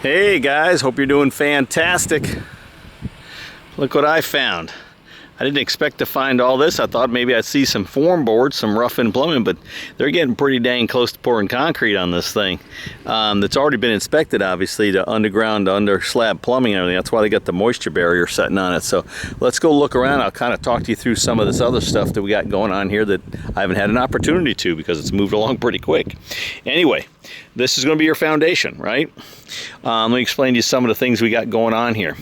Hey guys, hope you're doing fantastic. Look what I found. I didn't expect to find all this. I thought maybe I'd see some form boards, some rough-in plumbing, but they're getting pretty dang close to pouring concrete on this thing. That's already been inspected, obviously, to underground, to under slab plumbing and everything. That's why they got the moisture barrier setting on it. So let's go look around. I'll kind of talk to you through some of this other stuff that we got going on here that I haven't had an opportunity to because it's moved along pretty quick. Anyway, this is going to be your foundation, right? Let me explain to you some of the things we got going on here.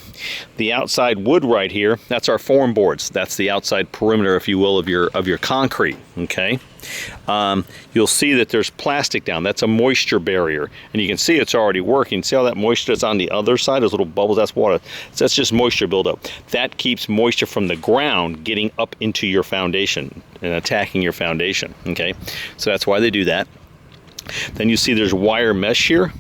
The outside wood right here, that's our form boards. That's the outside perimeter, if you will, of your concrete, okay? You'll see that there's plastic down. That's a moisture barrier, and you can see it's already working. See how that moisture is on the other side? Those little bubbles, that's water. So that's just moisture buildup. That keeps moisture from the ground getting up into your foundation and attacking your foundation, okay? So that's why they do that. Then you see there's wire mesh here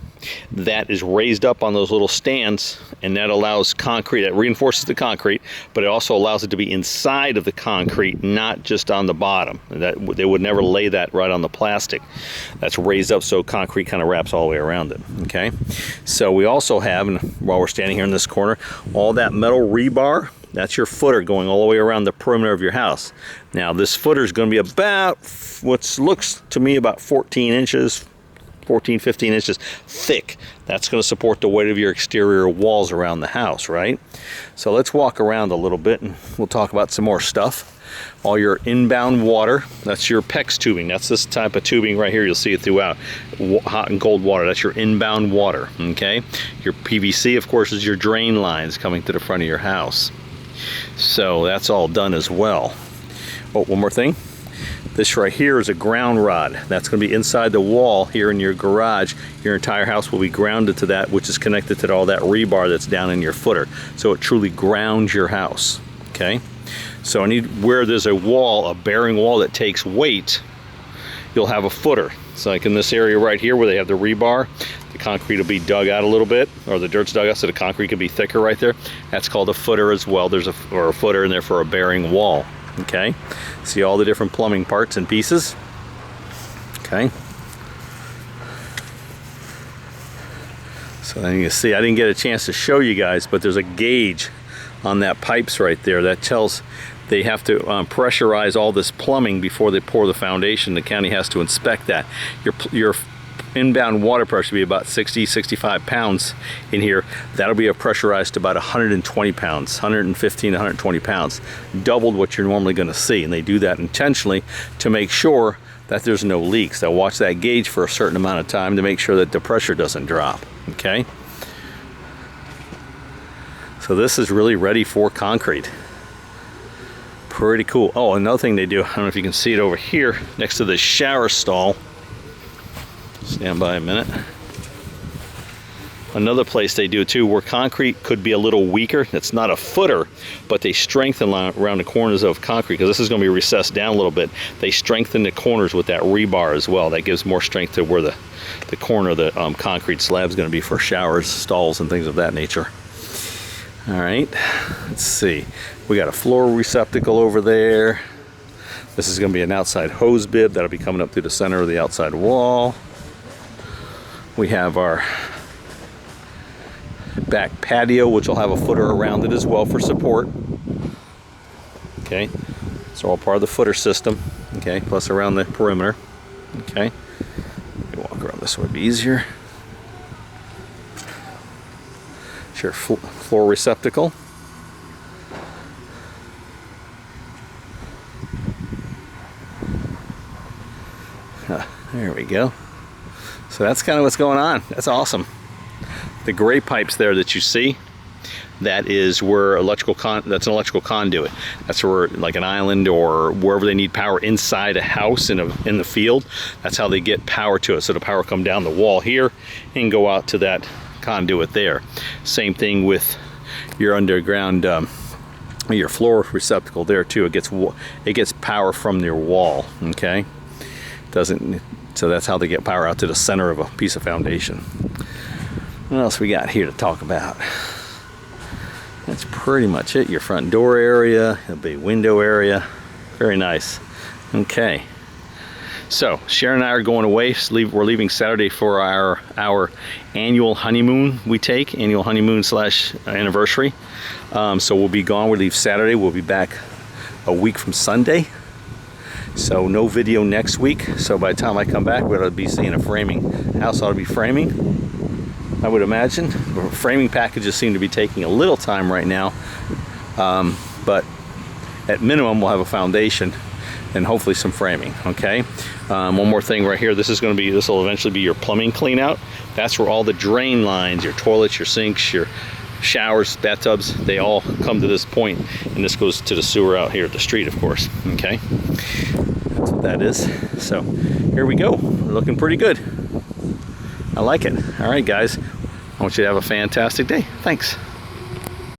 that is raised up on those little stands, and that allows concrete, that reinforces the concrete, but it also allows it to be inside of the concrete, not just on the bottom. That they would never lay that right on the plastic. That's raised up so concrete kind of wraps all the way around it, okay? So we also have, and while we're standing here in this corner, all that metal rebar. That's your footer going all the way around the perimeter of your house. Now this footer is going to be about what looks to me about 14 inches, 14, 15 inches thick. That's going to support the weight of your exterior walls around the house, right? So let's walk around a little bit and we'll talk about some more stuff. All your inbound water, that's your PEX tubing. That's this type of tubing right here. You'll see it throughout. Hot and cold water, that's your inbound water, okay? Your PVC, of course, is your drain lines coming to the front of your house. So that's all done as well. Oh, one more thing. This right here is a ground rod. That's going to be inside the wall here in your garage. Your entire house will be grounded to that, which is connected to all that rebar that's down in your footer. So it truly grounds your house, okay? So where there's a wall, a bearing wall that takes weight, you'll have a footer. So like in this area right here where they have the rebar, the concrete will be dug out a little bit, or the dirt's dug out so the concrete can be thicker right there. That's called a footer as well. There's a footer in there for a bearing wall, okay? See all the different plumbing parts and pieces, okay? So then you can see, I didn't get a chance to show you guys, but there's a gauge on that pipes right there that tells they have to pressurize all this plumbing before they pour the foundation. The county has to inspect that. Your inbound water pressure will be about 60, 65 pounds in here. That'll be pressurized to about 120 pounds, 115 to 120 pounds, doubled what you're normally going to see. And they do that intentionally to make sure that there's no leaks. They'll watch that gauge for a certain amount of time to make sure that the pressure doesn't drop, okay? So this is really ready for concrete. Pretty cool. Oh, another thing they do, I don't know if you can see it over here next to the shower stall. Stand by a minute. Another place they do too, where concrete could be a little weaker. It's not a footer, but they strengthen around the corners of concrete, because this is going to be recessed down a little bit. They strengthen the corners with that rebar as well. That gives more strength to where the corner of the concrete slab is going to be for showers, stalls, and things of that nature. All right, let's see. We got a floor receptacle over there. This is going to be an outside hose bib that'll be coming up through the center of the outside wall. We have our back patio, which will have a footer around it as well for support. Okay, it's all part of the footer system. Okay, plus around the perimeter. Okay, let me walk around this way, it'd be easier. It's your floor receptacle. There we go. So that's kind of what's going on. That's awesome. The gray pipes there that you see, that is where that's an electrical conduit. That's where, like an island or wherever they need power inside a house in the field, that's how they get power to it. So the power come down the wall here and go out to that conduit there. Same thing with your underground, your floor receptacle there too. It gets power from your wall. Okay, so that's how they get power out to the center of a piece of foundation. What else we got here to talk about? That's pretty much it. Your front door area, a big window area. Very nice. Okay. So Sharon and I are going away. We're leaving Saturday for our annual honeymoon. Annual honeymoon / anniversary. So we'll be gone. We'll leave Saturday. We'll be back a week from Sunday. So no video next week. So by the time I come back, we'll be seeing a framing. House ought to be framing, I would imagine. Framing packages seem to be taking a little time right now. But at minimum, we'll have a foundation and hopefully some framing, okay? One more thing right here. This will eventually be your plumbing clean out. That's where all the drain lines, your toilets, your sinks, your showers, bathtubs, they all come to this point, and this goes to the sewer out here at the street, of course, okay? That's what that is. So here we go. Looking pretty good. I like it. All right, guys. I want you to have a fantastic day. Thanks.